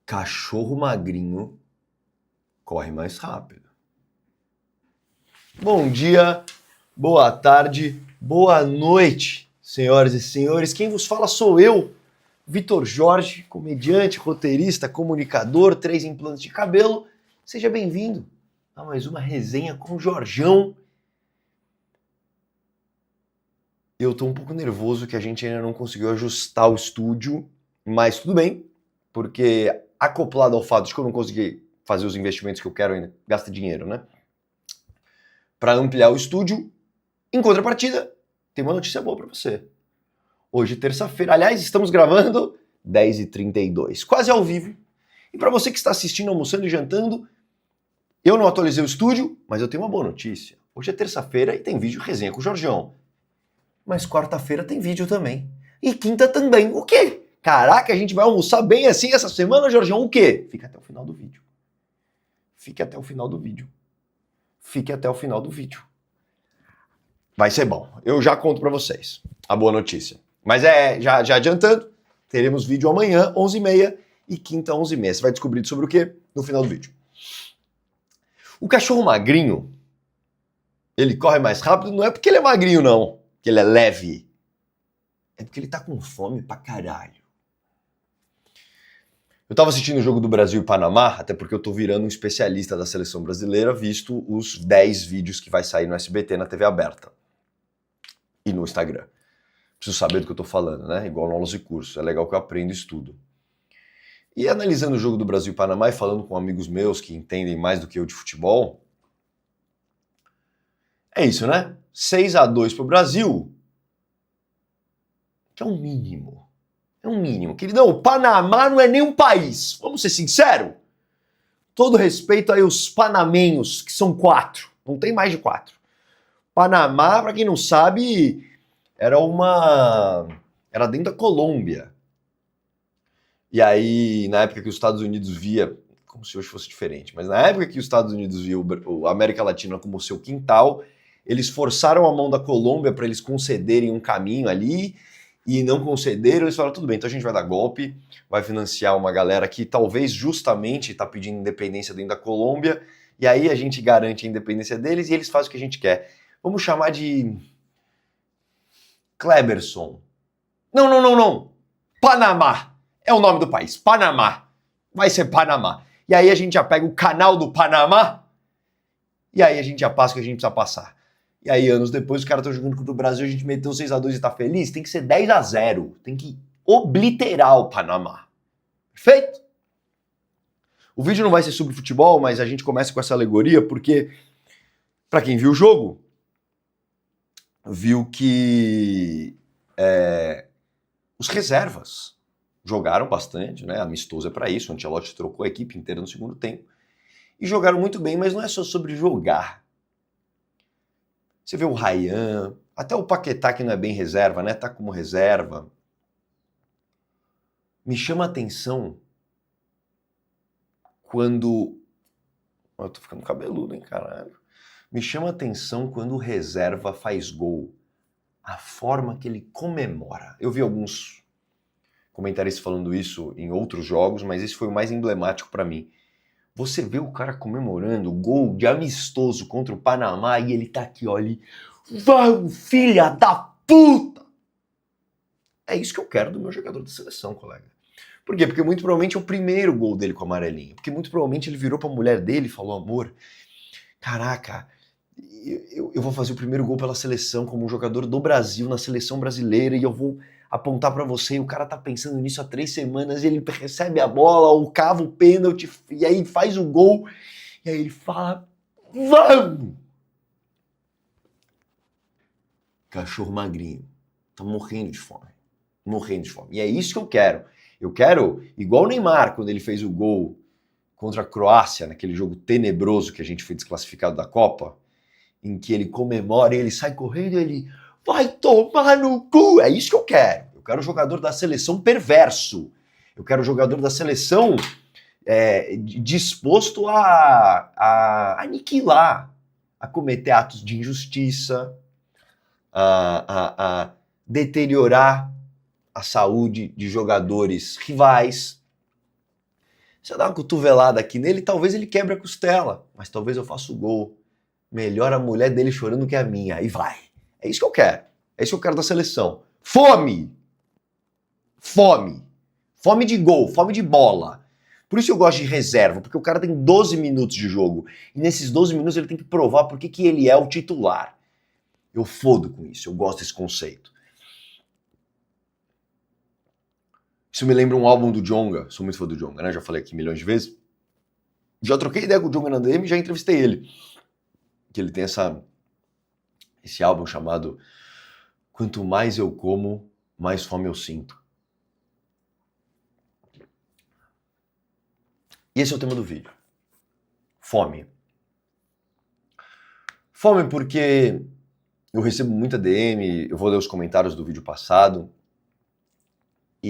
Cachorro magrinho corre mais rápido. Bom dia, boa tarde, boa noite, senhoras e senhores. Quem vos fala sou eu, Vitor Jorge, comediante, roteirista, comunicador, 3 implantes de cabelo. Seja bem-vindo a mais uma resenha com o Jorjão. Eu tô um pouco nervoso que a gente ainda não conseguiu ajustar o estúdio, mas tudo bem, porque acoplado ao fato de que eu não consegui fazer os investimentos que eu quero ainda, gasta dinheiro, né? Para ampliar o estúdio, em contrapartida, tem uma notícia boa para você. Hoje, terça-feira, aliás, estamos gravando 10h32, quase ao vivo. E para você que está assistindo, almoçando e jantando, eu não atualizei o estúdio, mas eu tenho uma boa notícia. Hoje é terça-feira e tem vídeo resenha com o Jorjão. Mas quarta-feira tem vídeo também. E quinta também. O quê? Caraca, a gente vai almoçar bem assim essa semana, Jorjão? O quê? Fica até o final do vídeo. Fique até o final do vídeo. Fique até o final do vídeo. Vai ser bom. Eu já conto pra vocês a boa notícia. Mas já adiantando, teremos vídeo amanhã, 11h30, e quinta, 11h30. Você vai descobrir sobre o quê? No final do vídeo. O cachorro magrinho, ele corre mais rápido, não é porque ele é magrinho, não. Que ele é leve. É porque ele tá com fome pra caralho. Eu tava assistindo o jogo do Brasil e Panamá, até porque eu tô virando um especialista da seleção brasileira, visto os 10 vídeos que vai sair no SBT na TV aberta. E no Instagram. Preciso saber do que eu tô falando, né? Igual no aulas e cursos. É legal que eu aprendo e estudo. E analisando o jogo do Brasil e Panamá e falando com amigos meus que entendem mais do que eu de futebol, é isso, né? 6-2 pro Brasil, que é um mínimo. É um mínimo. Queridão, o Panamá não é nem um país. Vamos ser sinceros? Todo respeito aí aos panamenhos, que são 4. Não tem mais de 4. Panamá, pra quem não sabe, era dentro da Colômbia. E aí, na época que os Estados Unidos via, como se hoje fosse diferente, mas na época que os Estados Unidos via a América Latina como seu quintal, eles forçaram a mão da Colômbia para eles concederem um caminho ali, e não concederam, eles falaram, tudo bem, então a gente vai dar golpe, vai financiar uma galera que talvez justamente está pedindo independência dentro da Colômbia, e aí a gente garante a independência deles e eles fazem o que a gente quer. Vamos chamar de Kleberson. Não. Panamá. É o nome do país. Panamá. Vai ser Panamá. E aí a gente já pega o canal do Panamá e aí a gente já passa o que a gente precisa passar. E aí, anos depois, os caras estão jogando contra o Brasil, a gente meteu 6-2 e tá feliz? Tem que ser 10-0. Tem que obliterar o Panamá. Perfeito? O vídeo não vai ser sobre futebol, mas a gente começa com essa alegoria porque, pra quem viu o jogo, viu que os reservas jogaram bastante, né? Amistoso é pra isso, o Ancelotti trocou a equipe inteira no segundo tempo. E jogaram muito bem, mas não é só sobre jogar. Você vê o Ryan, até o Paquetá, que não é bem reserva, né? Tá como reserva. Me chama a atenção quando... Eu tô ficando cabeludo, hein, caralho. Me chama a atenção quando o reserva faz gol. A forma que ele comemora. Eu vi alguns comentaristas falando isso em outros jogos, mas esse foi o mais emblemático pra mim. Você vê o cara comemorando o gol de amistoso contra o Panamá e ele tá aqui, olha, vamos, filha da puta! É isso que eu quero do meu jogador de seleção, colega. Por quê? Porque muito provavelmente é o primeiro gol dele com o amarelinho. Porque muito provavelmente ele virou pra mulher dele e falou, amor, caraca, eu vou fazer o primeiro gol pela seleção como um jogador do Brasil, na seleção brasileira, e eu vou apontar pra você, e o cara tá pensando nisso há 3 semanas, e ele recebe a bola, ou cava o pênalti, e aí faz o gol, e aí ele fala, vamos! Cachorro magrinho, tá morrendo de fome, e é isso que eu quero. Eu quero, igual o Neymar, quando ele fez o gol contra a Croácia, naquele jogo tenebroso que a gente foi desclassificado da Copa, em que ele comemora, e ele sai correndo, e ele... vai tomar no cu! É isso que eu quero. Eu quero o jogador da seleção perverso. Eu quero o jogador da seleção disposto a aniquilar, a cometer atos de injustiça, a deteriorar a saúde de jogadores rivais. Se eu dar uma cotovelada aqui nele, talvez ele quebre a costela, mas talvez eu faça o gol. Melhor a mulher dele chorando que a minha. Aí vai. É isso que eu quero. É isso que eu quero da seleção. Fome! Fome. Fome de gol, fome de bola. Por isso eu gosto de reserva, porque o cara tem 12 minutos de jogo. E nesses 12 minutos ele tem que provar por que ele é o titular. Eu fodo com isso, eu gosto desse conceito. Isso me lembra um álbum do Djonga, sou muito fã do Djonga, né? Já falei aqui milhões de vezes. Já troquei ideia com o Djonga na DM e já entrevistei ele. Que ele tem esse álbum chamado Quanto Mais Eu Como, Mais Fome Eu Sinto. E esse é o tema do vídeo. Fome. Fome porque eu recebo muita DM, eu vou ler os comentários do vídeo passado,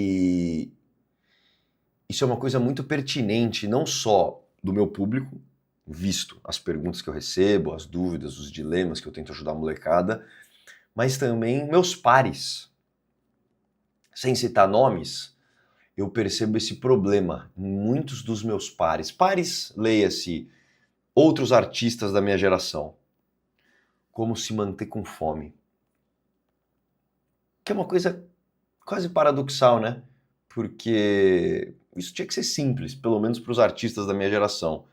e isso é uma coisa muito pertinente, não só do meu público, visto as perguntas que eu recebo, as dúvidas, os dilemas que eu tento ajudar a molecada, mas também meus pares. Sem citar nomes, eu percebo esse problema em muitos dos meus pares. Pares, leia-se, outros artistas da minha geração. Como se manter com fome. Que é uma coisa quase paradoxal, né? Porque isso tinha que ser simples, pelo menos para os artistas da minha geração.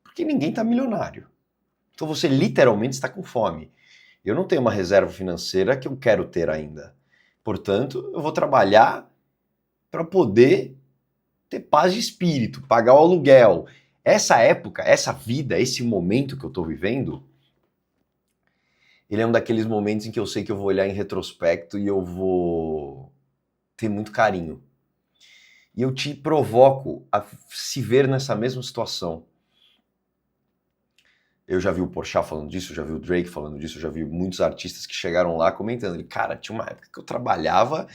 Porque ninguém está milionário. Então você literalmente está com fome. Eu não tenho uma reserva financeira que eu quero ter ainda. Portanto, eu vou trabalhar para poder ter paz de espírito, pagar o aluguel. Essa época, essa vida, esse momento que eu estou vivendo, ele é um daqueles momentos em que eu sei que eu vou olhar em retrospecto e eu vou ter muito carinho. E eu te provoco a se ver nessa mesma situação. Eu já vi o Porchat falando disso, já vi o Drake falando disso, já vi muitos artistas que chegaram lá comentando. Cara, tinha uma época que eu trabalhava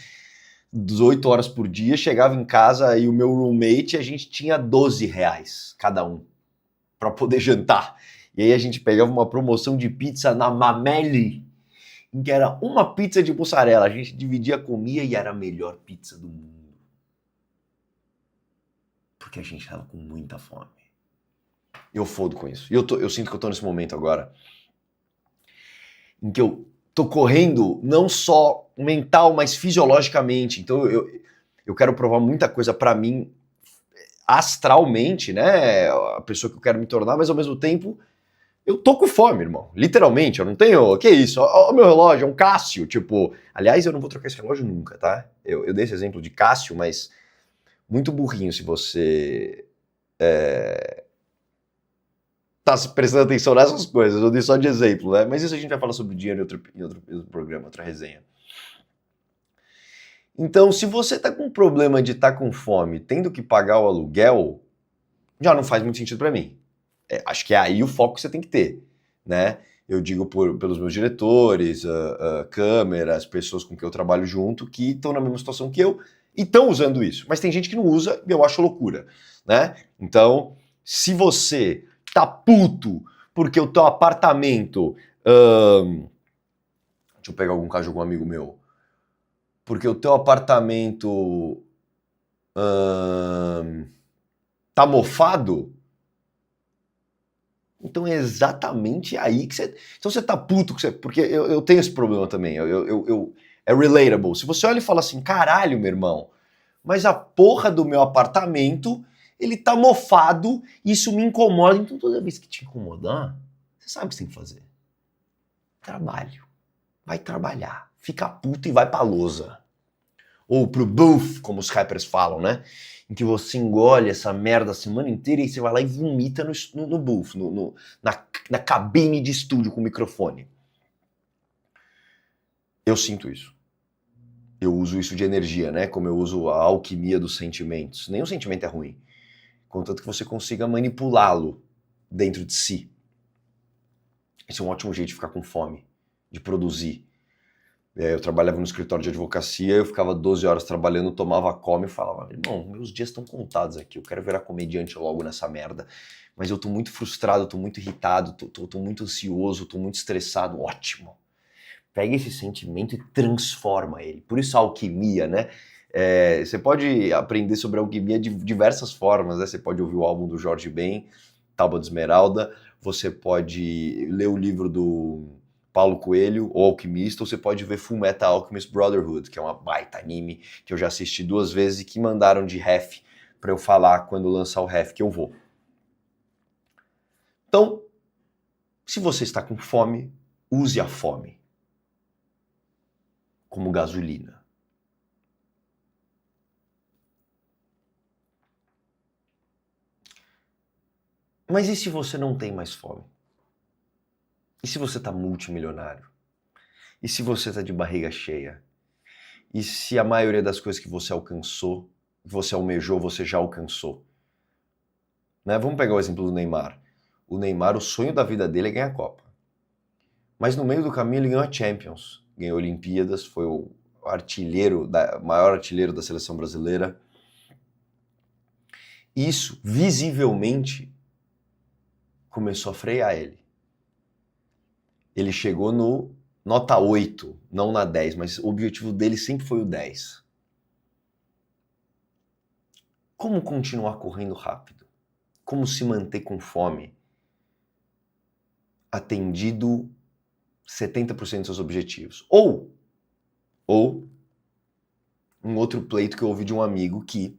18 horas por dia, chegava em casa e o meu roommate, a gente tinha R$ 12 cada um para poder jantar. E aí a gente pegava uma promoção de pizza na Mameli, em que era uma pizza de mussarela. A gente dividia, comia e era a melhor pizza do mundo. Porque a gente tava com muita fome. Eu fodo com isso. E eu sinto que eu tô nesse momento agora, em que eu tô correndo não só mental, mas fisiologicamente. Então eu quero provar muita coisa pra mim, astralmente, né? A pessoa que eu quero me tornar, mas ao mesmo tempo eu tô com fome, irmão. Literalmente, eu não tenho... Que isso? Ó, o meu relógio, é um Cássio. Tipo, aliás, eu não vou trocar esse relógio nunca, tá? Eu dei esse exemplo de Cássio, mas muito burrinho se você tá prestando atenção nessas coisas. Eu dei só de exemplo, né? Mas isso a gente vai falar sobre dinheiro em outro programa, outra resenha. Então, se você tá com problema de estar com fome, tendo que pagar o aluguel, já não faz muito sentido pra mim. Acho que é aí o foco que você tem que ter, né? Eu digo pelos meus diretores, câmeras, pessoas com quem eu trabalho junto, que estão na mesma situação que eu e estão usando isso. Mas tem gente que não usa e eu acho loucura, né? Então, se você tá puto porque o teu apartamento... deixa eu pegar algum caso de algum amigo meu. Porque o teu apartamento tá mofado... Então é exatamente aí que você... Então você tá puto, porque eu tenho esse problema também, é relatable. Se você olha e fala assim, caralho, meu irmão, mas a porra do meu apartamento, ele tá mofado, isso me incomoda. Então toda vez que te incomodar, você sabe o que você tem que fazer. Trabalho. Vai trabalhar. Fica puto e vai pra lousa. Ou pro booth, como os rappers falam, né? Em que você engole essa merda a semana inteira e você vai lá e vomita no booth, na cabine de estúdio com microfone. Eu sinto isso. Eu uso isso de energia, né? Como eu uso a alquimia dos sentimentos. Nenhum sentimento é ruim, contanto que você consiga manipulá-lo dentro de si. Esse é um ótimo jeito de ficar com fome, de produzir. Eu trabalhava no escritório de advocacia, eu ficava 12 horas trabalhando, tomava come e falava, irmão, meus dias estão contados aqui, eu quero virar comediante logo nessa merda, mas eu tô muito frustrado, tô muito irritado, tô muito ansioso, tô muito estressado. Ótimo! Pega esse sentimento e transforma ele. Por isso a alquimia, né? Você pode aprender sobre alquimia de diversas formas, né? Você pode ouvir o álbum do Jorge Ben, Tábua de Esmeralda, você pode ler o livro do Paulo Coelho, O Alquimista, ou você pode ver Full Metal Alchemist Brotherhood, que é uma baita anime que eu já assisti 2 vezes e que mandaram de ref para eu falar quando lançar o ref que eu vou. Então, se você está com fome, use a fome como gasolina. Mas e se você não tem mais fome? E se você está multimilionário? E se você está de barriga cheia? E se a maioria das coisas que você alcançou, que você almejou, você já alcançou? Né? Vamos pegar o exemplo do Neymar. O Neymar, o sonho da vida dele é ganhar a Copa. Mas no meio do caminho ele ganhou a Champions, ganhou Olimpíadas, foi o maior artilheiro da seleção brasileira. Isso, visivelmente, começou a frear ele. Ele chegou no nota 8, não na 10, mas o objetivo dele sempre foi o 10. Como continuar correndo rápido? Como se manter com fome? Atendido 70% dos seus objetivos. Ou um outro pleito que eu ouvi de um amigo que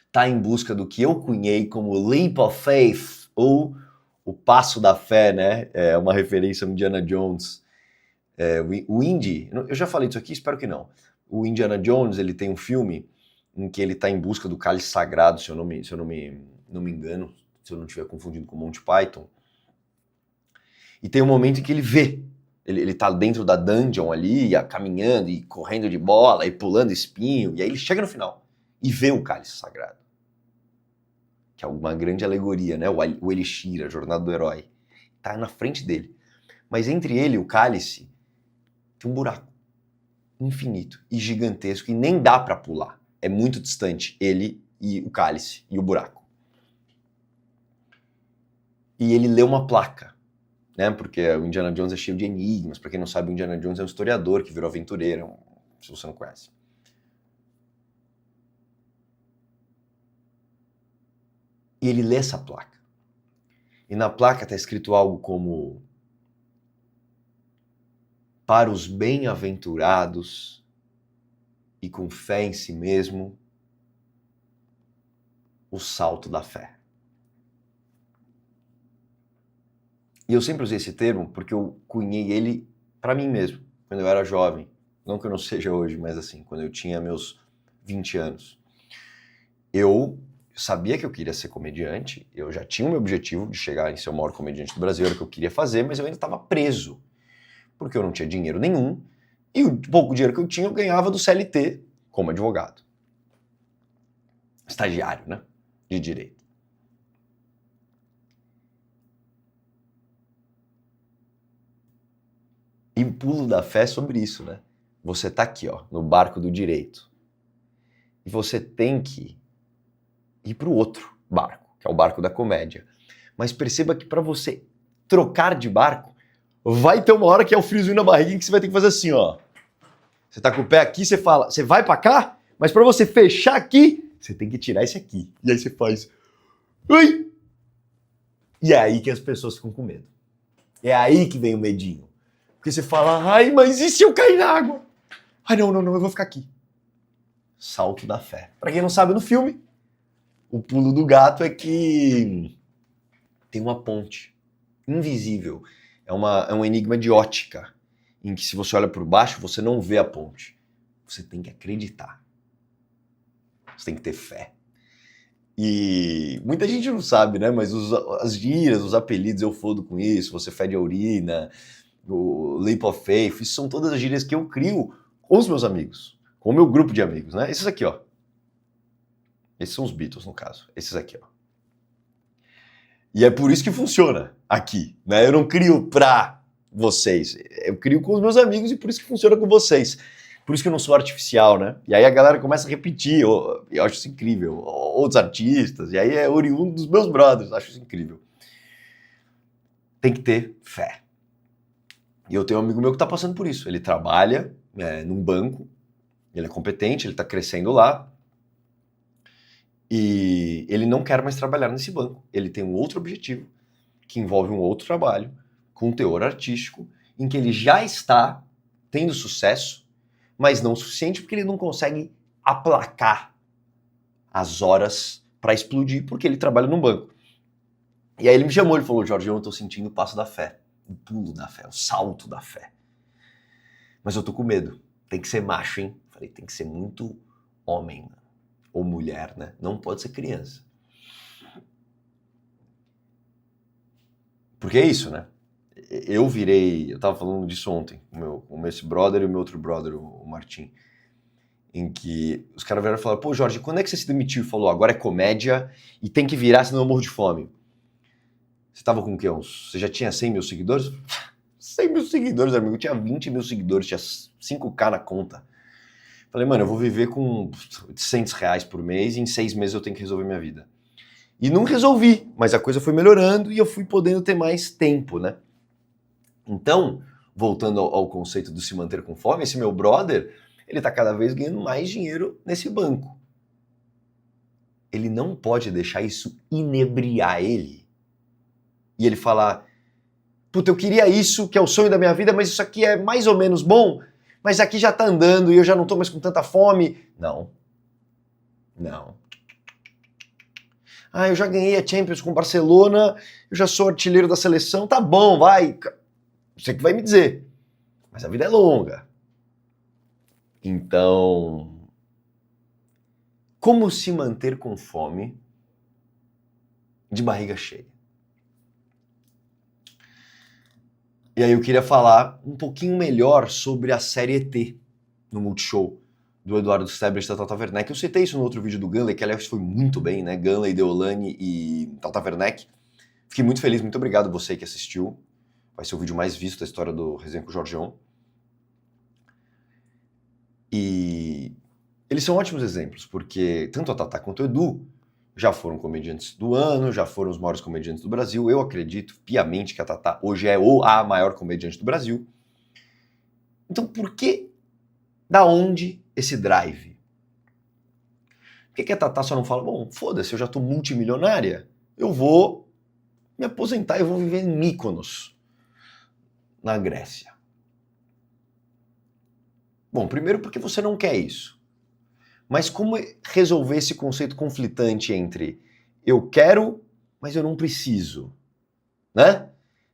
está em busca do que eu cunhei como Leap of Faith, ou o passo da fé, né? É uma referência ao Indiana Jones. O Indy, eu já falei disso aqui, espero que não. O Indiana Jones, ele tem um filme em que ele está em busca do cálice sagrado, se eu não me engano, se eu não estiver confundindo com Monty Python. E tem um momento em que ele vê, ele tá dentro da dungeon ali, caminhando e correndo de bola, e pulando espinho, e aí ele chega no final e vê o cálice sagrado. Que é uma grande alegoria, né? O Elixir, a jornada do herói. Tá na frente dele. Mas entre ele e o cálice, tem um buraco infinito e gigantesco, e nem dá para pular. É muito distante ele e o cálice e o buraco. E ele lê uma placa, né? Porque o Indiana Jones é cheio de enigmas. Para quem não sabe, o Indiana Jones é um historiador que virou aventureiro, se você não conhece. E ele lê essa placa. E na placa está escrito algo como: para os bem-aventurados e com fé em si mesmo, o salto da fé. E eu sempre usei esse termo porque eu cunhei ele para mim mesmo, quando eu era jovem. Não que eu não seja hoje, mas assim, quando eu tinha meus 20 anos. Eu sabia que eu queria ser comediante, eu já tinha o meu objetivo de chegar em ser o maior comediante do Brasil, era o que eu queria fazer, mas eu ainda estava preso, porque eu não tinha dinheiro nenhum, e o pouco dinheiro que eu tinha eu ganhava do CLT como advogado. Estagiário, né? De direito. E o pulo da fé é sobre isso, né? Você tá aqui, ó, no barco do direito. E você tem que ir pro outro barco, que é o barco da comédia. Mas perceba que para você trocar de barco, vai ter uma hora que é o friozinho na barriga em que você vai ter que fazer assim, ó. Você tá com o pé aqui, você fala, você vai para cá, mas para você fechar aqui, você tem que tirar esse aqui. E aí você faz, ui! E é aí que as pessoas ficam com medo. É aí que vem o medinho. Porque você fala, ai, mas e se eu cair na água? Ai, não, eu vou ficar aqui. Salto da fé. Pra quem não sabe, no filme, o pulo do gato é que tem uma ponte invisível. É um enigma de ótica, em que se você olha por baixo, você não vê a ponte. Você tem que acreditar. Você tem que ter fé. E muita gente não sabe, né? Mas as gírias, os apelidos, eu fodo com isso, você fede a urina, o Leap of Faith, isso são todas as gírias que eu crio com os meus amigos, com o meu grupo de amigos, né? Esses aqui, ó. Esses são os Beatles, no caso. Esses aqui, ó. E é por isso que funciona aqui, né? Eu não crio pra vocês, eu crio com os meus amigos e por isso que funciona com vocês. Por isso que eu não sou artificial, né? E aí a galera começa a repetir, eu acho isso incrível. Outros artistas, e aí é oriundo dos meus brothers, acho isso incrível. Tem que ter fé. E eu tenho um amigo meu que tá passando por isso. Ele trabalha num banco Ele é competente, ele está crescendo lá, e ele não quer mais trabalhar nesse banco. Ele tem um outro objetivo, que envolve um outro trabalho, com teor artístico, em que ele já está tendo sucesso, mas não o suficiente porque ele não consegue aplacar as horas para explodir, porque ele trabalha num banco. E aí ele me chamou, ele falou, Jorge, eu tô sentindo o passo da fé, o pulo da fé, o salto da fé. Mas eu tô com medo, tem que ser macho, hein? Falei, tem que ser muito homem, ou mulher, né? Não pode ser criança. Porque é isso, né? Eu tava falando disso ontem, com esse brother e o meu outro brother, o Martim, em que os caras vieram e falaram, pô, Jorge, quando é que você se demitiu? Falou, agora é comédia e tem que virar, senão eu morro de fome. Você tava com o quê? Você já tinha 100 mil seguidores? 100 mil seguidores, amigo. Eu tinha 20 mil seguidores, tinha 5K na conta. Falei, mano, eu vou viver com 800 reais por mês e em 6 meses eu tenho que resolver minha vida. E não resolvi, mas a coisa foi melhorando e eu fui podendo ter mais tempo, né? Então, voltando ao conceito do se manter com fome, esse meu brother, ele tá cada vez ganhando mais dinheiro nesse banco. Ele não pode deixar isso inebriar ele. E ele falar, puta, eu queria isso, que é o sonho da minha vida, mas isso aqui é mais ou menos bom, mas aqui já tá andando e eu já não tô mais com tanta fome. Não. Não. Ah, eu já ganhei a Champions com o Barcelona, eu já sou artilheiro da seleção, tá bom, vai. Você que vai me dizer. Mas a vida é longa. Então, como se manter com fome de barriga cheia? E aí eu queria falar um pouquinho melhor sobre a série ET no Multishow do Eduardo Sterblich e da Tata Werneck. Eu citei isso no outro vídeo do Gunley, que aliás foi muito bem, né? Gunley, Deolane e Tata Werneck. Fiquei muito feliz, muito obrigado você que assistiu. Vai ser o vídeo mais visto da história do Resenha com o Jorgeon. E eles são ótimos exemplos, porque tanto a Tata quanto o Edu já foram comediantes do ano, já foram os maiores comediantes do Brasil. Eu acredito piamente que a Tata hoje é a maior comediante do Brasil. Então por que, da onde esse drive? Por que a Tata só não fala, bom, foda-se, eu já tô multimilionária, eu vou me aposentar, eu vou viver em Mykonos, na Grécia. Bom, primeiro porque você não quer isso. Mas como resolver esse conceito conflitante entre eu quero, mas eu não preciso, né?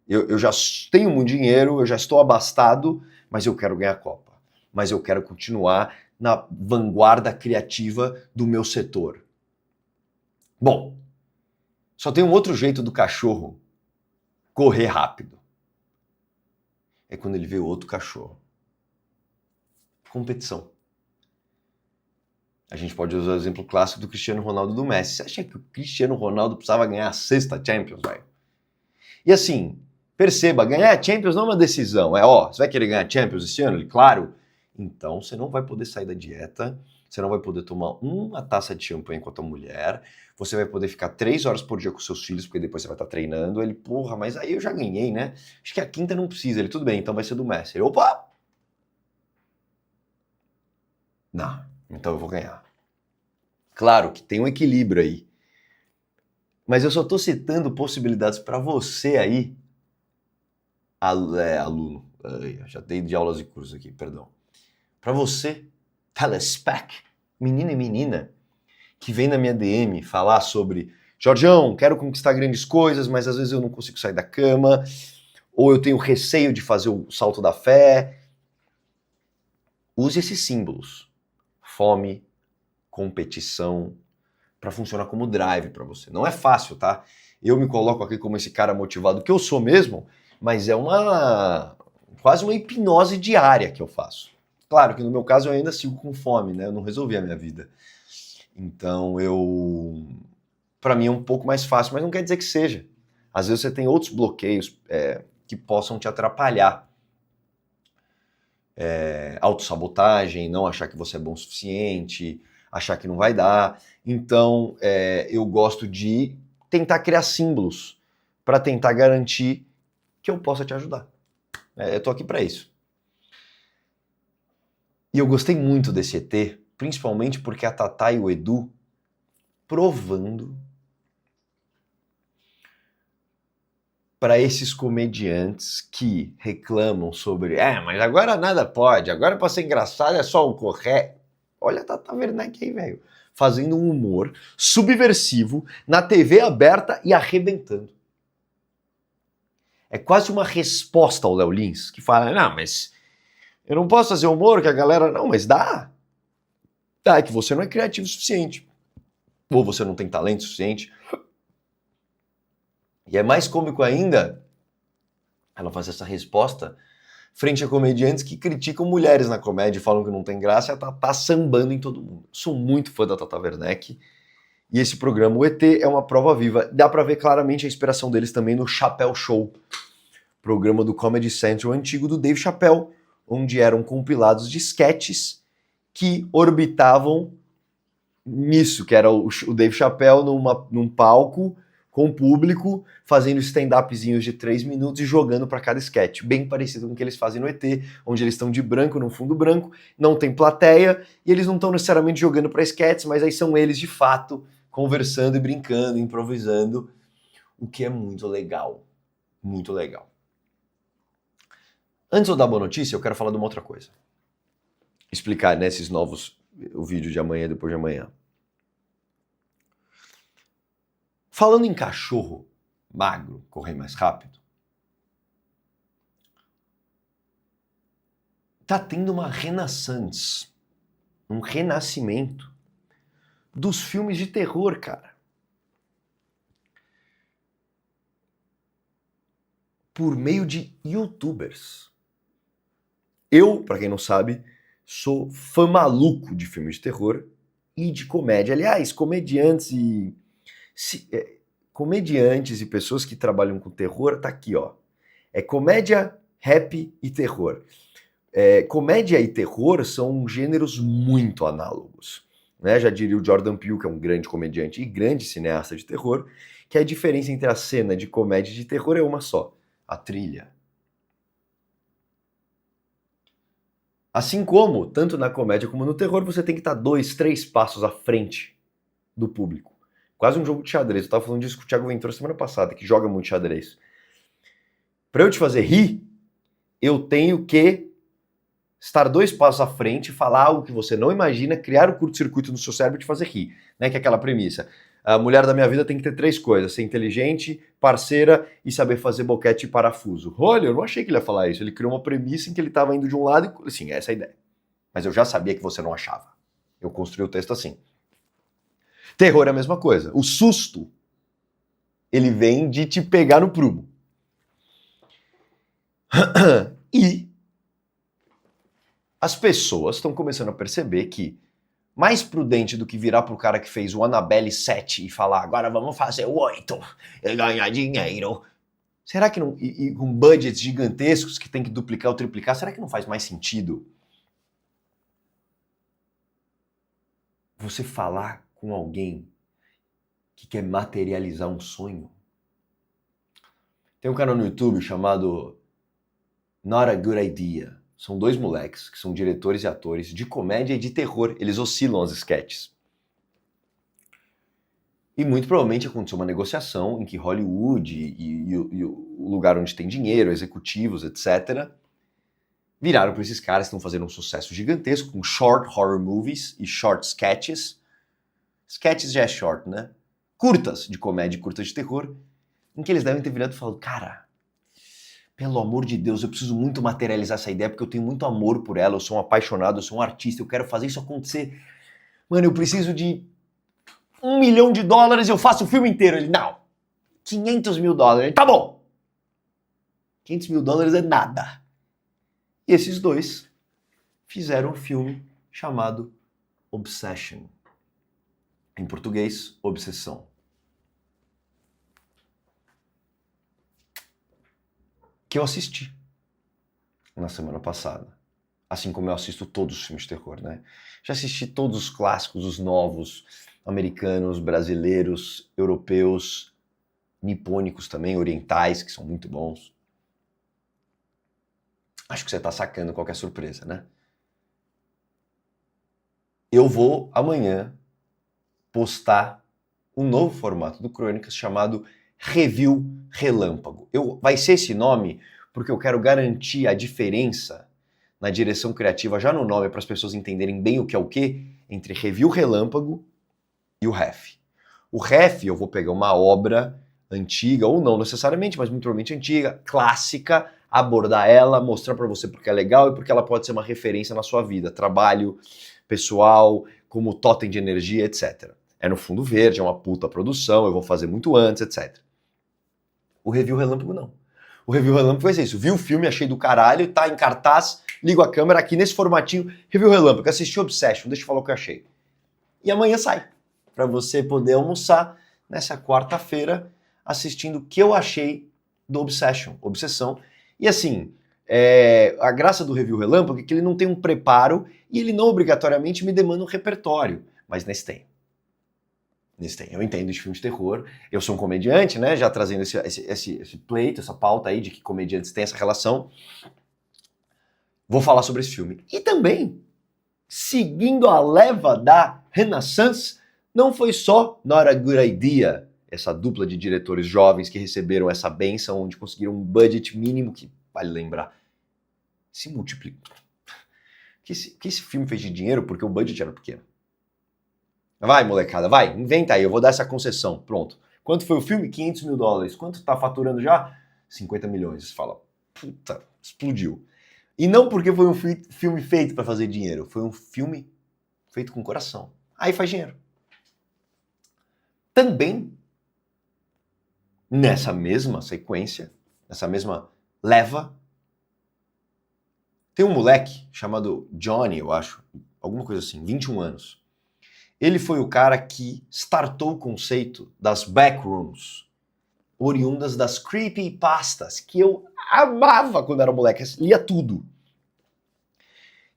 Eu já tenho muito dinheiro, eu já estou abastado, mas eu quero ganhar a Copa. Mas eu quero continuar na vanguarda criativa do meu setor. Bom, só tem um outro jeito do cachorro correr rápido. É quando ele vê outro cachorro. Competição. A gente pode usar o exemplo clássico do Cristiano Ronaldo e do Messi. Você acha que o Cristiano Ronaldo precisava ganhar a 6ª Champions, velho? E assim, perceba, ganhar a Champions não é uma decisão. É, você vai querer ganhar a Champions esse ano? Claro. Então você não vai poder sair da dieta, você não vai poder tomar uma taça de champanhe com a tua mulher, você vai poder ficar 3 horas por dia com seus filhos, porque depois você vai estar treinando. Ele, porra, mas aí eu já ganhei, né? Acho que a 5ª não precisa. Ele, tudo bem, então vai ser do Messi. Ele, opa! Não, então eu vou ganhar. Claro que tem um equilíbrio aí. Mas eu só estou citando possibilidades para você aí, aluno, já dei de aulas e cursos aqui, perdão. Para você, telespec, menino e menina, que vem na minha DM falar sobre Jorgeão, quero conquistar grandes coisas, mas às vezes eu não consigo sair da cama, ou eu tenho receio de fazer o salto da fé. Use esses símbolos. Fome, competição, para funcionar como drive para você. Não é fácil, tá? Eu me coloco aqui como esse cara motivado, que eu sou mesmo, mas é quase uma hipnose diária que eu faço. Claro que no meu caso eu ainda sigo com fome, né? Eu não resolvi a minha vida. Então para mim é um pouco mais fácil, mas não quer dizer que seja. Às vezes você tem outros bloqueios que possam te atrapalhar. Autossabotagem, não achar que você é bom o suficiente, achar que não vai dar. Então, eu gosto de tentar criar símbolos para tentar garantir que eu possa te ajudar. Eu tô aqui para isso. E eu gostei muito desse ET, principalmente porque a Tatá e o Edu provando para esses comediantes que reclamam sobre mas agora nada pode, agora para ser engraçado é só o correto. Olha a Tata Werneck aí, velho, fazendo um humor subversivo na TV aberta e arrebentando. É quase uma resposta ao Léo Lins, que fala, não, mas eu não posso fazer humor que a galera... Não, mas dá. Dá, é que você não é criativo o suficiente. Ou você não tem talento suficiente. E é mais cômico ainda ela faz essa resposta frente a comediantes que criticam mulheres na comédia e falam que não tem graça, ela tá sambando em todo mundo. Sou muito fã da Tata Werneck. E esse programa, o ET, é uma prova viva. Dá pra ver claramente a inspiração deles também no Chappelle Show, programa do Comedy Central antigo do Dave Chappelle, onde eram compilados de sketches que orbitavam nisso, que era o Dave Chappelle num palco com o público, fazendo stand-upzinhos de 3 minutos e jogando para cada sketch. Bem parecido com o que eles fazem no ET, onde eles estão de branco, num fundo branco, não tem plateia, e eles não estão necessariamente jogando para sketches, mas aí são eles de fato conversando e brincando, improvisando, o que é muito legal. Muito legal. Antes de eu dar boa notícia, eu quero falar de uma outra coisa. Explicar nesses novos, o vídeo de amanhã e depois de amanhã. Falando em cachorro magro, correr mais rápido, tá tendo uma renaissance, um renascimento dos filmes de terror, cara. Por meio de YouTubers. Eu, pra quem não sabe, sou fã maluco de filmes de terror e de comédia. Aliás, comediantes e pessoas que trabalham com terror, tá aqui, ó. É comédia, rap e terror. Comédia e terror são gêneros muito análogos. Né? Já diria o Jordan Peele, que é um grande comediante e grande cineasta de terror, que a diferença entre a cena de comédia e de terror é uma só: a trilha. Assim como, tanto na comédia como no terror, você tem que estar 2, 3 passos à frente do público. Quase um jogo de xadrez. Eu tava falando disso com o Thiago Ventura semana passada, que joga muito xadrez. Para eu te fazer rir, eu tenho que estar 2 passos à frente, falar algo que você não imagina, criar o curto-circuito no seu cérebro e te fazer rir. Né? Que é aquela premissa. A mulher da minha vida tem que ter 3 coisas: ser inteligente, parceira e saber fazer boquete e parafuso. Olha, eu não achei que ele ia falar isso. Ele criou uma premissa em que ele estava indo de um lado e... Assim, essa é a ideia. Mas eu já sabia que você não achava. Eu construí o texto assim. Terror é a mesma coisa. O susto, ele vem de te pegar no prumo. E as pessoas estão começando a perceber que mais prudente do que virar pro cara que fez o Annabelle 7 e falar agora vamos fazer o 8 e ganhar dinheiro. Será que não... E com budgets gigantescos que tem que duplicar ou triplicar, será que não faz mais sentido você falar com alguém que quer materializar um sonho? Tem um canal no YouTube chamado Not a Good Idea. São 2 moleques que são diretores e atores de comédia e de terror. Eles oscilam as sketches. E muito provavelmente aconteceu uma negociação em que Hollywood e o lugar onde tem dinheiro, executivos, etc., viraram para esses caras que estão fazendo um sucesso gigantesco com short horror movies e short sketches. Sketches já é short, né? Curtas de comédia e curtas de terror, em que eles devem ter virado e falado, cara, pelo amor de Deus, eu preciso muito materializar essa ideia porque eu tenho muito amor por ela, eu sou um apaixonado, eu sou um artista, eu quero fazer isso acontecer. Mano, eu preciso de $1 milhão e eu faço o filme inteiro. Ele, não, $500 mil. Ele, tá bom. $500 mil é nada. E esses 2 fizeram um filme chamado Obsession. Em português, Obsessão. Que eu assisti na semana passada. Assim como eu assisto todos os filmes de terror, né? Já assisti todos os clássicos, os novos, americanos, brasileiros, europeus, nipônicos também, orientais, que são muito bons. Acho que você tá sacando qual que é a surpresa, né? eu vou amanhã postar um novo formato do Crônicas chamado Review Relâmpago. Vai ser esse nome porque eu quero garantir a diferença na direção criativa, já no nome, para as pessoas entenderem bem o que é o que, entre Review Relâmpago e o Ref. O Ref, eu vou pegar uma obra antiga, ou não necessariamente, mas muito provavelmente antiga, clássica, abordar ela, mostrar para você porque é legal e porque ela pode ser uma referência na sua vida, trabalho pessoal, como totem de energia, etc. É no fundo verde, é uma puta produção, eu vou fazer muito antes, etc. O Review Relâmpago não. O Review Relâmpago vai ser isso. Vi o filme, achei do caralho, tá em cartaz, ligo a câmera aqui nesse formatinho, Review Relâmpago, assisti Obsession, deixa eu falar o que eu achei. E amanhã sai, para você poder almoçar nessa quarta-feira assistindo o que eu achei do Obsessão. E assim, a graça do Review Relâmpago é que ele não tem um preparo e ele não obrigatoriamente me demanda um repertório, mas nesse tem. Eu entendo de filme de terror, eu sou um comediante, né, já trazendo esse pleito, essa pauta aí de que comediantes têm essa relação. Vou falar sobre esse filme. E também, seguindo a leva da Renaissance, não foi só Not a Good Idea, essa dupla de diretores jovens que receberam essa benção, onde conseguiram um budget mínimo que, vale lembrar, se multiplicou. Que esse filme fez de dinheiro porque o budget era pequeno. Vai, molecada, vai, inventa aí, eu vou dar essa concessão, pronto. Quanto foi o filme? $500 mil. Quanto tá faturando já? 50 milhões. Você fala, puta, explodiu. E não porque foi um filme feito para fazer dinheiro, foi um filme feito com coração. Aí faz dinheiro. Também, nessa mesma sequência, nessa mesma leva, tem um moleque chamado Johnny, eu acho, alguma coisa assim, 21 anos. Ele foi o cara que startou o conceito das backrooms, oriundas das creepypastas, que eu amava quando era moleque, lia tudo.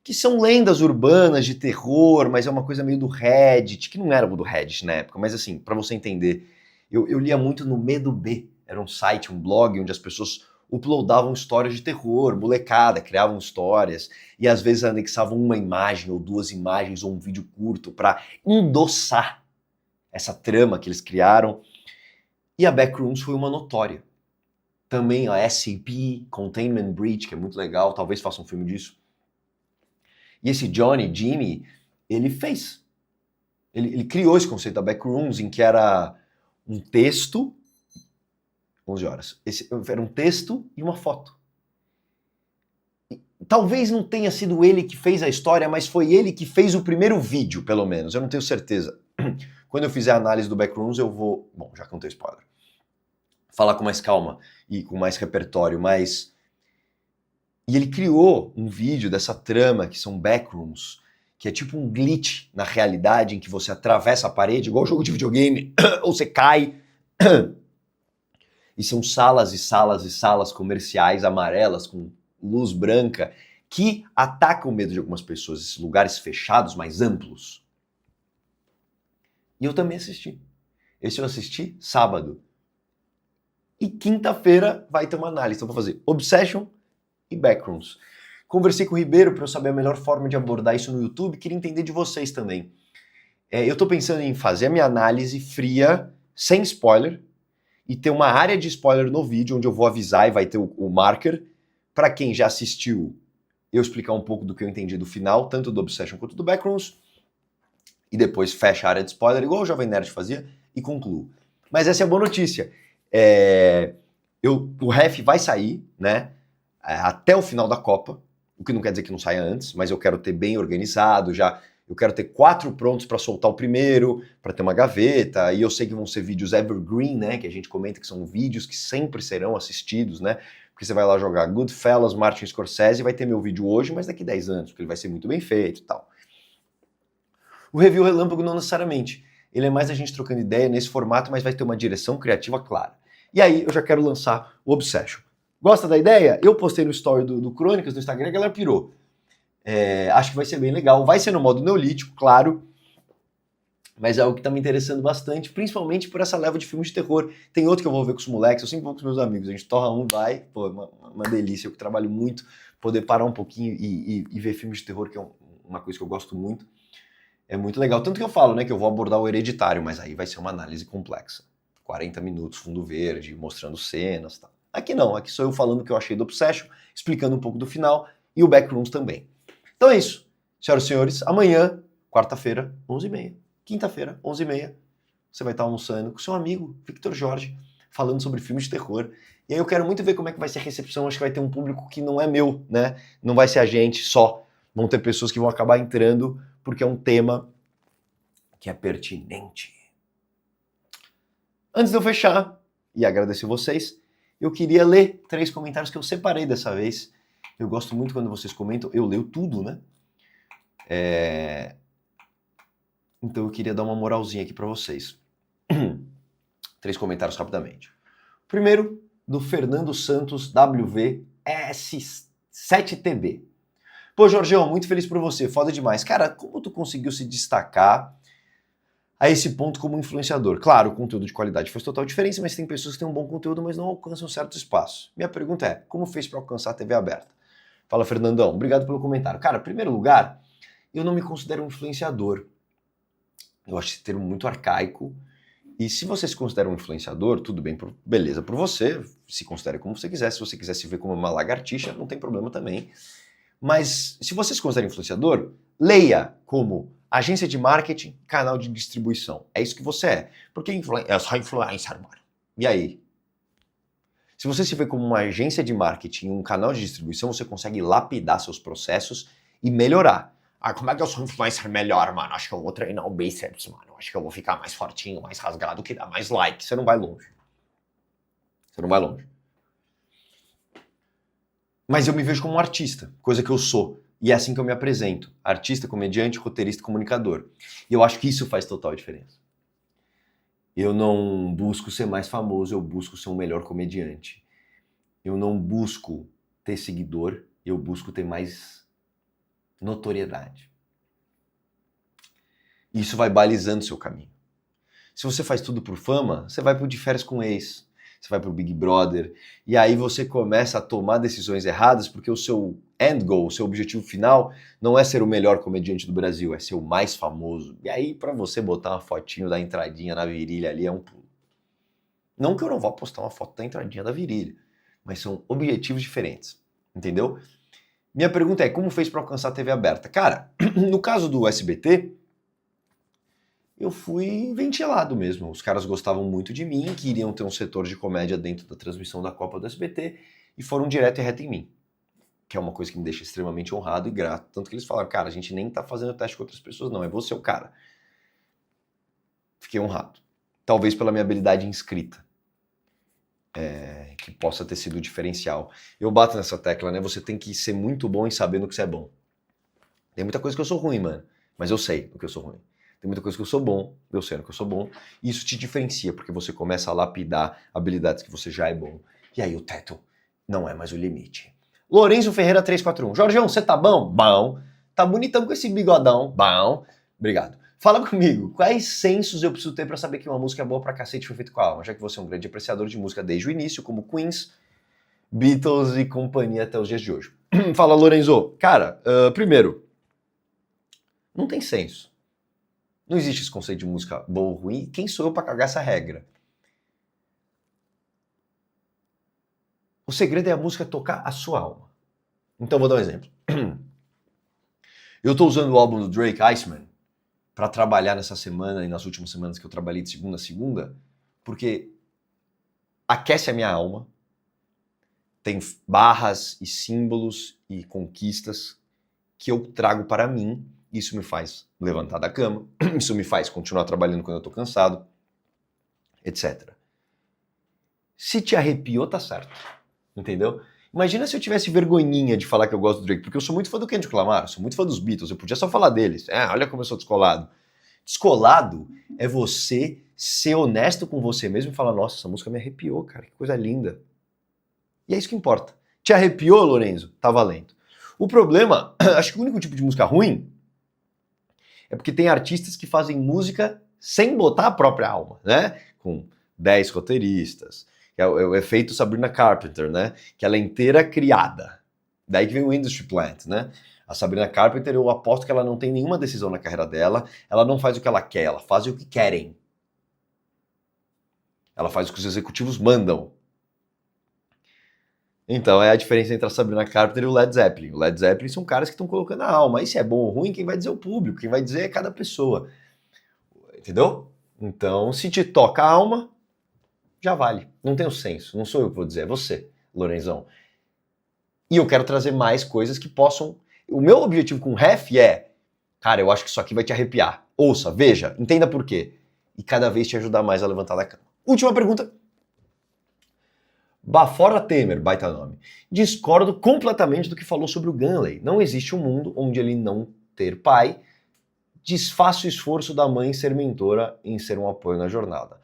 Que são lendas urbanas de terror, mas é uma coisa meio do Reddit, que não era do Reddit na época, mas assim, para você entender, eu lia muito no Medo B, era um site, um blog, onde as pessoas uploadavam histórias de terror, molecada, criavam histórias, e às vezes anexavam uma imagem, ou duas imagens, ou um vídeo curto, para endossar essa trama que eles criaram. E a Backrooms foi uma notória. Também a SCP, Containment Breach, que é muito legal, talvez faça um filme disso. E esse Jimmy, ele fez. Ele criou esse conceito da Backrooms, em que era um texto, 11 horas, era um texto e uma foto. Talvez não tenha sido ele que fez a história, mas foi ele que fez o primeiro vídeo, pelo menos, eu não tenho certeza. Quando eu fizer a análise do Backrooms, eu vou, bom, já contei spoiler, falar com mais calma e com mais repertório, mas... E ele criou um vídeo dessa trama, que são backrooms, que é tipo um glitch na realidade, em que você atravessa a parede, igual jogo de videogame, ou você cai. E são salas e salas e salas comerciais amarelas, com luz branca, que atacam o medo de algumas pessoas, esses lugares fechados, mais amplos. E eu também assisti. Esse eu assisti sábado. E quinta-feira vai ter uma análise. Então eu vou fazer Obsession e Backrooms. Conversei com o Ribeiro para eu saber a melhor forma de abordar isso no YouTube, queria entender de vocês também. Eu tô pensando em fazer a minha análise fria, sem spoiler, e ter uma área de spoiler no vídeo, onde eu vou avisar e vai ter o marker, para quem já assistiu, eu explicar um pouco do que eu entendi do final, tanto do Obsession quanto do Backrooms, e depois fecha a área de spoiler, igual o Jovem Nerd fazia, e concluo. Mas essa é a boa notícia. O ref vai sair, né, até o final da Copa, o que não quer dizer que não saia antes, mas eu quero ter bem organizado, eu quero ter 4 prontos para soltar o primeiro, para ter uma gaveta, e eu sei que vão ser vídeos evergreen, né, que a gente comenta que são vídeos que sempre serão assistidos, né, porque você vai lá jogar Goodfellas, Martin Scorsese, vai ter meu vídeo hoje, mas daqui 10 anos, porque ele vai ser muito bem feito e tal. O Review Relâmpago não necessariamente, ele é mais a gente trocando ideia nesse formato, mas vai ter uma direção criativa clara. E aí eu já quero lançar o Obsession. Gosta da ideia? Eu postei no story do Crônicas, no Instagram, a galera pirou. Acho que vai ser bem legal. Vai ser no modo neolítico, claro, mas é algo que está me interessando bastante, principalmente por essa leva de filmes de terror. Tem outro que eu vou ver com os moleques, eu sempre vou com os meus amigos. A gente torra um, vai, pô, uma delícia. Eu que trabalho muito, poder parar um pouquinho e ver filmes de terror, que é uma coisa que eu gosto muito. É muito legal. Tanto que eu falo, né, que eu vou abordar o Hereditário, mas aí vai ser uma análise complexa. 40 minutos, fundo verde, mostrando cenas e tal. Aqui não, aqui sou eu falando o que eu achei do Obsession, explicando um pouco do final e o Backrooms também. Então é isso, senhoras e senhores. Amanhã, quarta-feira, 11h30. Quinta-feira, 11h30. Você vai estar almoçando com seu amigo, Victor Jorge, falando sobre filmes de terror. E aí eu quero muito ver como é que vai ser a recepção. Acho que vai ter um público que não é meu, né? Não vai ser a gente só. Vão ter pessoas que vão acabar entrando porque é um tema que é pertinente. Antes de eu fechar e agradecer vocês, eu queria ler 3 comentários que eu separei dessa vez. Eu gosto muito quando vocês comentam, eu leio tudo, né? Então eu queria dar uma moralzinha aqui para vocês. 3 comentários rapidamente. O primeiro, do Fernando Santos WVS7TB. Pô, Jorgeão, muito feliz por você, foda demais. Cara, como tu conseguiu se destacar a esse ponto como influenciador? Claro, o conteúdo de qualidade faz total diferença, mas tem pessoas que têm um bom conteúdo, mas não alcançam certo espaço. Minha pergunta é, como fez para alcançar a TV aberta? Fala, Fernandão, obrigado pelo comentário. Cara, em primeiro lugar, eu não me considero um influenciador. Eu acho esse termo muito arcaico. E se você se considera um influenciador, tudo bem, beleza por você, se considere como você quiser. Se você quiser se ver como uma lagartixa, não tem problema também. Mas se você se considera influenciador, leia como agência de marketing, canal de distribuição. É isso que você é. Porque é só influencer, mano. E aí? Se você se vê como uma agência de marketing, um canal de distribuição, você consegue lapidar seus processos e melhorar. Ah, como é que eu sou influencer melhor, mano? Acho que eu vou treinar o bíceps, mano. Acho que eu vou ficar mais fortinho, mais rasgado, que dá mais like. Você não vai longe. Você não vai longe. Mas eu me vejo como um artista, coisa que eu sou. E é assim que eu me apresento. Artista, comediante, roteirista, comunicador. E eu acho que isso faz total diferença. Eu não busco ser mais famoso, eu busco ser um melhor comediante. Eu não busco ter seguidor, eu busco ter mais notoriedade. Isso vai balizando seu caminho. Se você faz tudo por fama, você vai pro De Férias com Ex, você vai pro Big Brother, e aí você começa a tomar decisões erradas porque o seu end goal, o seu objetivo final, não é ser o melhor comediante do Brasil, é ser o mais famoso. E aí, pra você botar uma fotinho da entradinha na virilha ali, é um pulo. Não que eu não vá postar uma foto da entradinha da virilha, mas são objetivos diferentes, entendeu? Minha pergunta é, como fez para alcançar a TV aberta? Cara, no caso do SBT, eu fui ventilado mesmo. Os caras gostavam muito de mim, queriam ter um setor de comédia dentro da transmissão da Copa do SBT e foram direto e reto em mim. Que é uma coisa que me deixa extremamente honrado e grato. Tanto que eles falaram, cara, a gente nem tá fazendo teste com outras pessoas não, é você o cara. Fiquei honrado. Talvez pela minha habilidade em escrita. Que possa ter sido o diferencial. Eu bato nessa tecla, né? Você tem que ser muito bom em saber no que você é bom. Tem muita coisa que eu sou ruim, mano, mas eu sei no que eu sou ruim. Tem muita coisa que eu sou bom, eu sei no que eu sou bom, e isso te diferencia, porque você começa a lapidar habilidades que você já é bom. E aí o teto não é mais o limite. Lourenço Ferreira 341. Jorgeão, você tá bom? Bom. Tá bonitão com esse bigodão? Bom. Obrigado. Fala comigo, quais sensos eu preciso ter pra saber que uma música é boa pra cacete foi feita com a alma? Já que você é um grande apreciador de música desde o início, como Queens, Beatles e companhia até os dias de hoje. Fala, Lorenzo. Cara, primeiro, não tem senso. Não existe esse conceito de música boa ou ruim. Quem sou eu pra cagar essa regra? O segredo é a música tocar a sua alma. Então vou dar um exemplo. Eu tô usando o álbum do Drake, Iceman, para trabalhar nessa semana e nas últimas semanas que eu trabalhei de segunda a segunda, porque aquece a minha alma, tem barras e símbolos e conquistas que eu trago para mim. Isso me faz levantar da cama, isso me faz continuar trabalhando quando eu tô cansado, etc. Se te arrepiou, tá certo. Entendeu? Imagina se eu tivesse vergonhinha de falar que eu gosto do Drake, porque eu sou muito fã do Kendrick Lamar, sou muito fã dos Beatles, eu podia só falar deles. Olha como eu sou descolado. Descolado é você ser honesto com você mesmo e falar, nossa, essa música me arrepiou, cara, que coisa linda. E é isso que importa. Te arrepiou, Lorenzo? Tá valendo. O problema, acho que o único tipo de música ruim é porque tem artistas que fazem música sem botar a própria alma, né? Com 10 roteiristas. É o efeito Sabrina Carpenter, né? Que ela é inteira criada. Daí que vem o Industry Plant, né? A Sabrina Carpenter, eu aposto que ela não tem nenhuma decisão na carreira dela, ela não faz o que ela quer, ela faz o que querem. Ela faz o que os executivos mandam. Então é a diferença entre a Sabrina Carpenter e o Led Zeppelin. O Led Zeppelin são caras que estão colocando a alma. Aí se é bom ou ruim, quem vai dizer é o público, quem vai dizer é cada pessoa. Entendeu? Então, se te toca a alma, já vale. Não tem o senso. Não sou eu que vou dizer, é você, Lorenzão. E eu quero trazer mais coisas que possam... O meu objetivo com o Ref é, cara, eu acho que isso aqui vai te arrepiar. Ouça, veja, entenda por quê. E cada vez te ajudar mais a levantar da cama. Última pergunta. Bafora Temer, baita nome. Discordo completamente do que falou sobre o Gunley. Não existe um mundo onde ele não ter pai desfaça o esforço da mãe ser mentora em ser um apoio na jornada.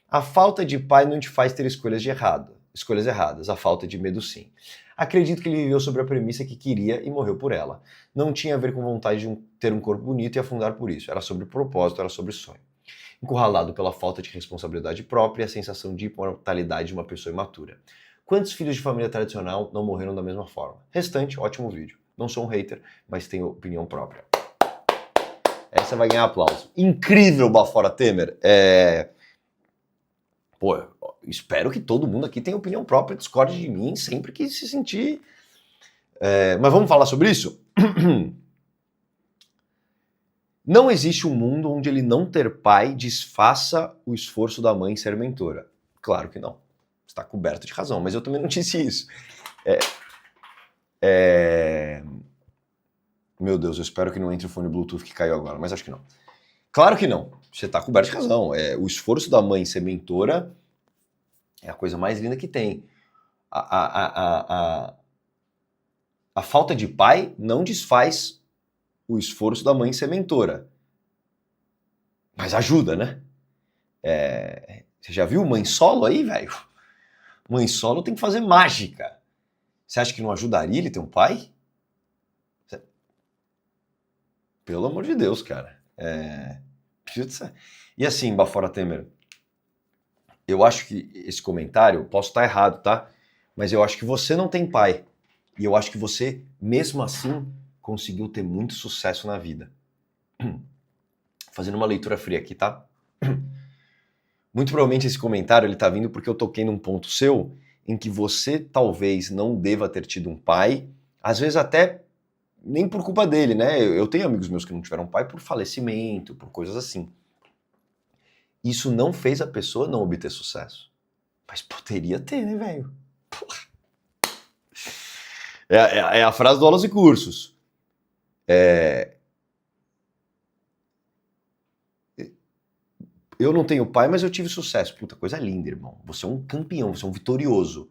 A falta de pai não te faz ter escolhas erradas, a falta de medo sim. Acredito que ele viveu sobre a premissa que queria e morreu por ela. Não tinha a ver com vontade de ter um corpo bonito e afundar por isso. Era sobre propósito, era sobre sonho. Encurralado pela falta de responsabilidade própria e a sensação de imortalidade de uma pessoa imatura. Quantos filhos de família tradicional não morreram da mesma forma? Restante, ótimo vídeo. Não sou um hater, mas tenho opinião própria. Essa vai ganhar aplauso. Incrível, Bafora Temer. Pô, espero que todo mundo aqui tenha opinião própria, discorde de mim sempre que se sentir... Mas vamos falar sobre isso? Não existe um mundo onde ele não ter pai desfaça o esforço da mãe em ser mentora. Claro que não. Está coberto de razão, mas eu também não disse isso. Meu Deus, eu espero que não entre o fone Bluetooth que caiu agora, mas acho que não. Claro que não. Você está coberto de razão. O esforço da mãe em ser mentora é a coisa mais linda que tem. A falta de pai não desfaz o esforço da mãe em ser mentora. Mas ajuda, né? Você já viu mãe solo aí, velho? Mãe solo tem que fazer mágica. Você acha que não ajudaria ele ter um pai? Pelo amor de Deus, cara. E assim, Bafora Temer, eu acho que esse comentário, posso estar errado, tá? Mas eu acho que você não tem pai. E eu acho que você, mesmo assim, conseguiu ter muito sucesso na vida. Fazendo uma leitura fria aqui, tá? Muito provavelmente esse comentário ele tá vindo porque eu toquei num ponto seu em que você talvez não deva ter tido um pai, às vezes até nem por culpa dele, né? Eu tenho amigos meus que não tiveram pai por falecimento, por coisas assim. Isso não fez a pessoa não obter sucesso. Mas poderia ter, né, velho? É a frase do Aulas e Cursos. Eu não tenho pai, mas eu tive sucesso. Puta, coisa linda, irmão. Você é um campeão, você é um vitorioso.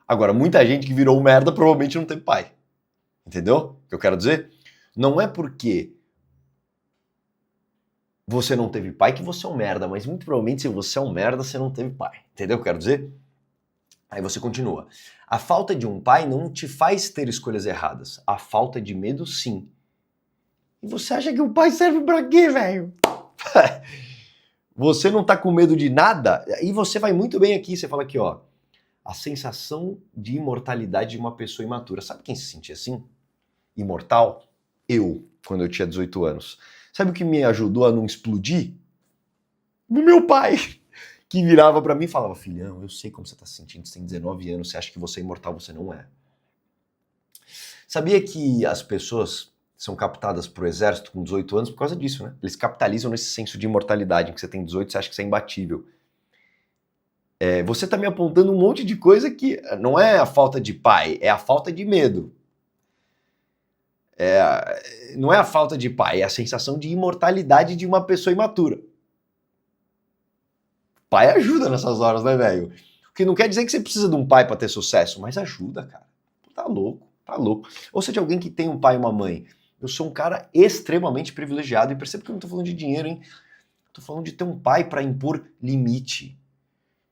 Agora, muita gente que virou merda provavelmente não tem pai. Entendeu o que eu quero dizer? Não é porque você não teve pai que você é um merda, mas muito provavelmente se você é um merda, você não teve pai. Entendeu o que eu quero dizer? Aí você continua. A falta de um pai não te faz ter escolhas erradas. A falta de medo, sim. E você acha que o pai serve pra quê, velho? Você não tá com medo de nada? E você vai muito bem aqui. Você fala aqui, ó. A sensação de imortalidade de uma pessoa imatura. Sabe quem se sentia assim? Imortal? Eu, quando eu tinha 18 anos. Sabe o que me ajudou a não explodir? O meu pai, que virava pra mim e falava, filhão, eu sei como você tá se sentindo, você tem 19 anos, você acha que você é imortal, você não é. Sabia que as pessoas são captadas pro exército com 18 anos por causa disso, né? Eles capitalizam nesse senso de imortalidade, em que você tem 18, você acha que você é imbatível. Você tá me apontando um monte de coisa que não é a falta de pai, é a falta de medo. Não é a falta de pai, é a sensação de imortalidade de uma pessoa imatura. Pai ajuda nessas horas, né, velho? O que não quer dizer que você precisa de um pai pra ter sucesso, mas ajuda, cara. Tá louco, tá louco. Ou seja, alguém que tem um pai e uma mãe. Eu sou um cara extremamente privilegiado e percebo que eu não tô falando de dinheiro, hein? Tô falando de ter um pai pra impor limite.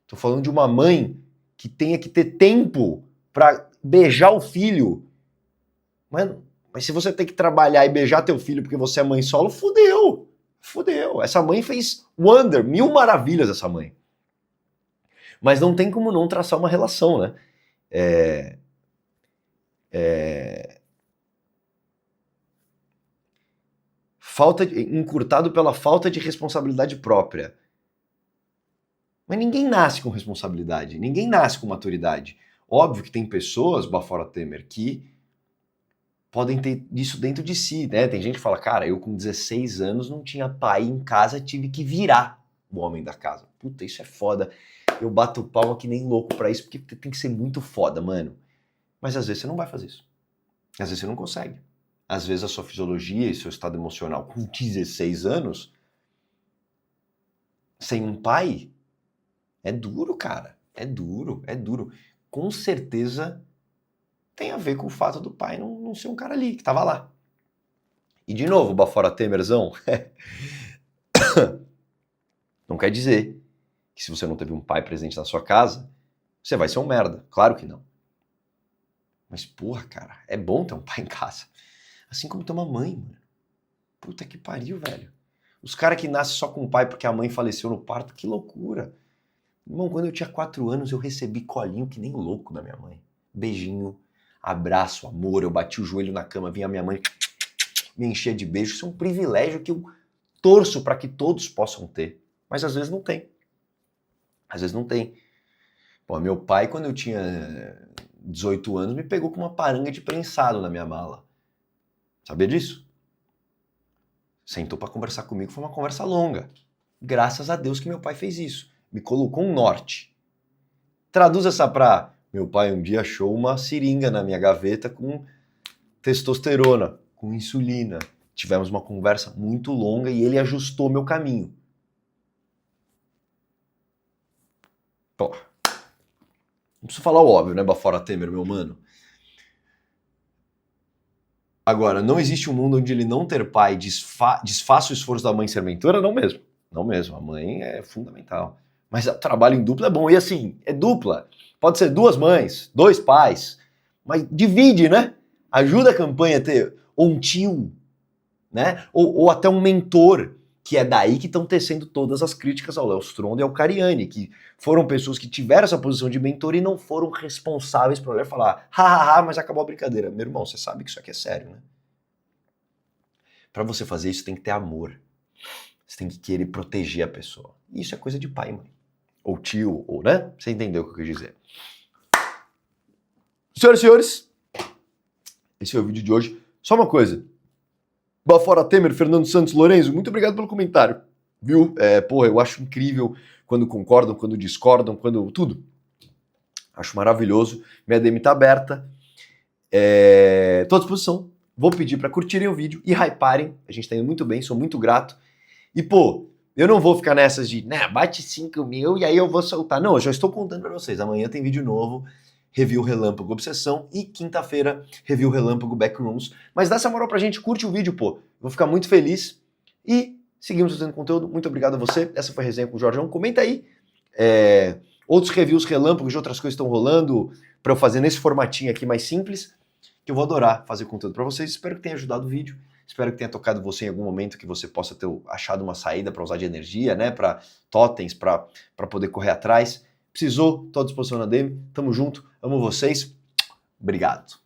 Tô falando de uma mãe que tenha que ter tempo pra beijar o filho. Mas se você tem que trabalhar e beijar teu filho porque você é mãe solo, fudeu. Fudeu. Essa mãe fez wonder, 1000 maravilhas essa mãe. Mas não tem como não traçar uma relação, né? encurtado pela falta de responsabilidade própria. Mas ninguém nasce com responsabilidade, ninguém nasce com maturidade. Óbvio que tem pessoas, Bafora Temer, que podem ter isso dentro de si, né? Tem gente que fala, cara, eu com 16 anos não tinha pai em casa, tive que virar o homem da casa. Puta, isso é foda. Eu bato palma que nem louco pra isso, porque tem que ser muito foda, mano. Mas às vezes você não vai fazer isso. Às vezes você não consegue. Às vezes a sua fisiologia e seu estado emocional com 16 anos, sem um pai, é duro, cara. É duro, é duro. Com certeza tem a ver com o fato do pai não ser um cara ali, que tava lá. E de novo, Bafora Temerzão, não quer dizer que se você não teve um pai presente na sua casa, você vai ser um merda. Claro que não. Mas, porra, cara, é bom ter um pai em casa. Assim como ter uma mãe, mano. Puta que pariu, velho. Os caras que nascem só com o pai porque a mãe faleceu no parto, que loucura. Irmão, quando eu tinha 4 anos, eu recebi colinho que nem louco da minha mãe. Beijinho, abraço, amor, eu bati o joelho na cama, vinha a minha mãe me encher de beijo. Isso é um privilégio que eu torço para que todos possam ter. Mas às vezes não tem. Às vezes não tem. Pô, meu pai, quando eu tinha 18 anos, me pegou com uma paranga de prensado na minha mala. Sabia disso? Sentou para conversar comigo, foi uma conversa longa. Graças a Deus que meu pai fez isso. Me colocou um norte. Traduz essa pra... Meu pai um dia achou uma seringa na minha gaveta com testosterona, com insulina. Tivemos uma conversa muito longa e ele ajustou meu caminho. Pô, não preciso falar o óbvio, né, Bafora Temer, meu mano? Agora, não existe um mundo onde ele não ter pai desfaça o esforço da mãe ser mentora? Não mesmo. Não mesmo. A mãe é fundamental. Mas o trabalho em dupla é bom. E assim, é dupla. Pode ser 2 mães, 2 pais. Mas divide, né? Ajuda a campanha a ter ou um tio, né? Ou até um mentor, que é daí que estão tecendo todas as críticas ao Léo Stronda e ao Cariani, que foram pessoas que tiveram essa posição de mentor e não foram responsáveis por olhar e falar, hahaha, mas acabou a brincadeira. Meu irmão, você sabe que isso aqui é sério, né? Pra você fazer isso, tem que ter amor. Você tem que querer proteger a pessoa. E isso é coisa de pai e mãe. Ou tio, ou, né? Você entendeu o que eu quis dizer. Senhoras e senhores, esse é o vídeo de hoje. Só uma coisa. Bafora Temer, Fernando Santos, Lorenzo, muito obrigado pelo comentário. Viu? Porra, eu acho incrível quando concordam, quando discordam, quando... tudo. Acho maravilhoso. Minha DM tá aberta. Tô à disposição. Vou pedir pra curtirem o vídeo e hyparem. A gente tá indo muito bem, sou muito grato. E, pô, eu não vou ficar nessas de, né, bate 5 mil e aí eu vou soltar. Não, eu já estou contando pra vocês. Amanhã tem vídeo novo, review Relâmpago Obsessão, e quinta-feira, review Relâmpago Backrooms. Mas dá essa moral pra gente, curte o vídeo, pô. Vou ficar muito feliz. E seguimos fazendo conteúdo. Muito obrigado a você. Essa foi a resenha com o Jorgeão. Comenta aí outros reviews Relâmpagos de outras coisas que estão rolando pra eu fazer nesse formatinho aqui mais simples, que eu vou adorar fazer conteúdo pra vocês. Espero que tenha ajudado o vídeo. Espero que tenha tocado você em algum momento, que você possa ter achado uma saída para usar de energia, né? Para totens, para poder correr atrás. Precisou, tô à disposição na DM. Tamo junto, amo vocês. Obrigado.